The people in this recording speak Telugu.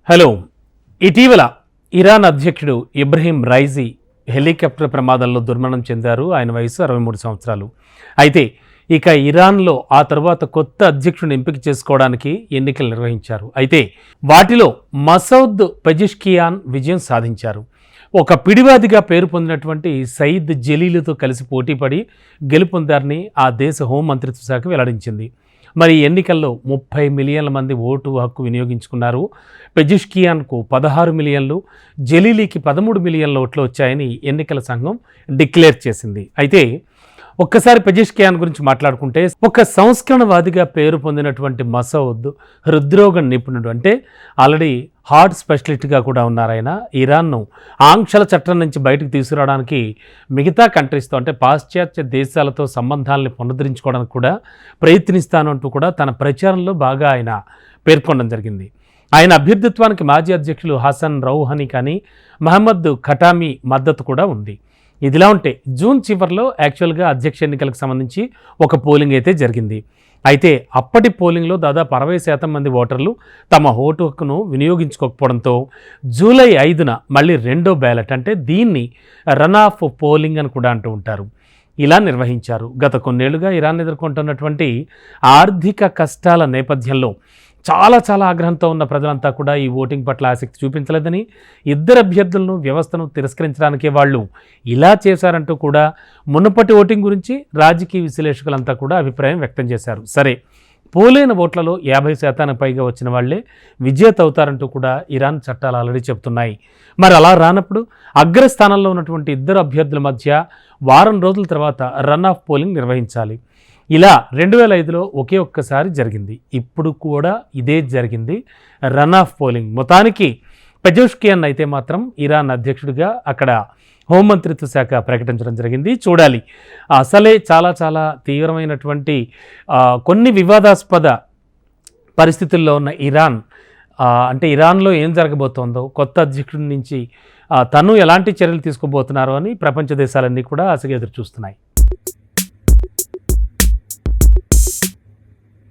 హలో. ఇటీవల ఇరాన్ అధ్యక్షుడు ఇబ్రహీం రైజీ హెలికాప్టర్ ప్రమాదంలో దుర్మరణం చెందారు. ఆయన వయసు 63 సంవత్సరాలు. అయితే ఇక ఇరాన్లో ఆ తర్వాత కొత్త అధ్యక్షుడిని ఎంపిక చేసుకోవడానికి ఎన్నికలు నిర్వహించారు. అయితే వాటిలో మసౌద్ పెజెష్కియాన్ విజయం సాధించారు. ఒక పిడివాదిగా పేరు పొందినటువంటి సయీద్ జలీలుతో కలిసి పోటీపడి గెలుపొందారని ఆ దేశ హోంమంత్రిత్వ శాఖ వెల్లడించింది. మరి ఎన్నికల్లో 30 మిలియన్ల మంది ఓటు హక్కు వినియోగించుకున్నారు. పెజెష్కియాన్కు 16 మిలియన్లు, జలీలీకి 13 మిలియన్ల ఓట్లు వచ్చాయని ఎన్నికల సంఘం డిక్లేర్ చేసింది. అయితే ఒక్కసారి పెజెష్కియాన్ గురించి మాట్లాడుకుంటే, ఒక సంస్కరణవాదిగా పేరు పొందినటువంటి మసౌద్ హృద్రోగ నిపుణుడు, అంటే ఆల్రెడీ హార్ట్ స్పెషలిస్ట్గా కూడా ఉన్నారు. ఆయన ఇరాన్ను ఆంక్షల చట్టం నుంచి బయటకు తీసుకురావడానికి మిగతా కంట్రీస్తో, అంటే పాశ్చాత్య దేశాలతో సంబంధాలను పునరుద్ధరించుకోవడానికి కూడా ప్రయత్నిస్తాను అంటూ కూడా తన ప్రచారంలో బాగా ఆయన పేర్కొనడం జరిగింది. ఆయన అభ్యర్థిత్వానికి మాజీ అధ్యక్షులు హసన్ రౌహానీ కానీ మహమ్మద్ ఖటామీ మద్దతు కూడా ఉంది. ఇదిలా ఉంటే జూన్ చివరిలో యాక్చువల్గా అధ్యక్ష ఎన్నికలకు సంబంధించి ఒక పోలింగ్ అయితే జరిగింది. అయితే అప్పటి పోలింగ్లో దాదాపు 60% మంది ఓటర్లు తమ ఓటు హక్కును వినియోగించుకోకపోవడంతో జూలై 5న మళ్ళీ రెండో బ్యాలెట్, అంటే దీన్ని రన్ ఆఫ్ పోలింగ్ అని కూడా అంటూ ఉంటారు, ఇలా నిర్వహించారు. గత కొన్నేళ్లుగా ఇరాన్ ఎదుర్కొంటున్నటువంటి ఆర్థిక కష్టాల నేపథ్యంలో చాలా ఆగ్రహంతో ఉన్న ప్రజలంతా కూడా ఈ ఓటింగ్ పట్ల ఆసక్తి చూపించలేదని, ఇద్దరు అభ్యర్థులను వ్యవస్థను తిరస్కరించడానికే వాళ్ళు ఇలా చేశారంటూ కూడా మునుపటి ఓటింగ్ గురించి రాజకీయ విశ్లేషకులంతా కూడా అభిప్రాయం వ్యక్తం చేశారు. సరే, పోలైన ఓట్లలో 50% పైగా వచ్చిన వాళ్లే విజేత అవుతారంటూ కూడా ఇరాన్ చట్టాలు ఆల్రెడీ చెబుతున్నాయి. మరి అలా రానప్పుడు అగ్రస్థానంలో ఉన్నటువంటి ఇద్దరు అభ్యర్థుల మధ్య వారం రోజుల తర్వాత రన్ ఆఫ్ పోలింగ్ నిర్వహించాలి. ఇలా 2005లో ఒకే ఒక్కసారి జరిగింది. ఇప్పుడు కూడా ఇదే జరిగింది, రన్ ఆఫ్ పోలింగ్. మొత్తానికి పెజెష్కియాన్ అయితే మాత్రం ఇరాన్ అధ్యక్షుడిగా అక్కడ హోంమంత్రిత్వ శాఖ ప్రకటించడం జరిగింది. చూడాలి. అసలే చాలా తీవ్రమైనటువంటి కొన్ని వివాదాస్పద పరిస్థితుల్లో ఉన్న ఇరాన్, అంటే ఇరాన్లో ఏం జరగబోతోందో, కొత్త అధ్యక్షుడి నుంచి తను ఎలాంటి చర్యలు తీసుకోబోతున్నారో అని ప్రపంచ దేశాలన్నీ కూడా ఆశగా ఎదురు చూస్తున్నాయి.